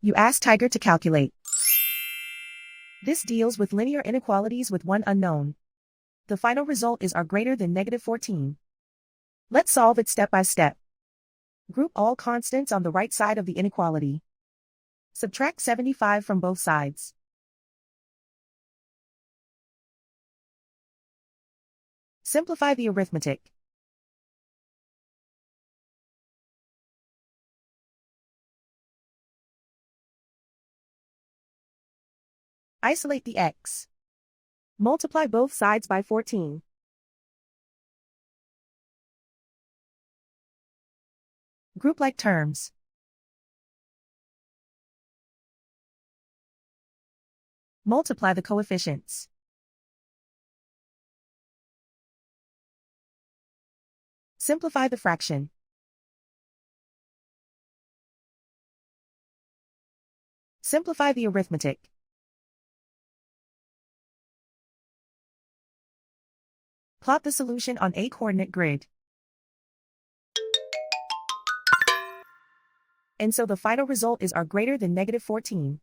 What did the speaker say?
You ask Tiger to calculate. This deals with linear inequalities with one unknown. The final result is r greater than -14. Let's solve it step by step. Group all constants on the right side of the inequality. Subtract 75 from both sides. Simplify the arithmetic. Isolate the x. Multiply both sides by 14. Group like terms. Multiply the coefficients. Simplify the fraction. Simplify the arithmetic. Plot the solution on a coordinate grid. And so the final result is r greater than -14.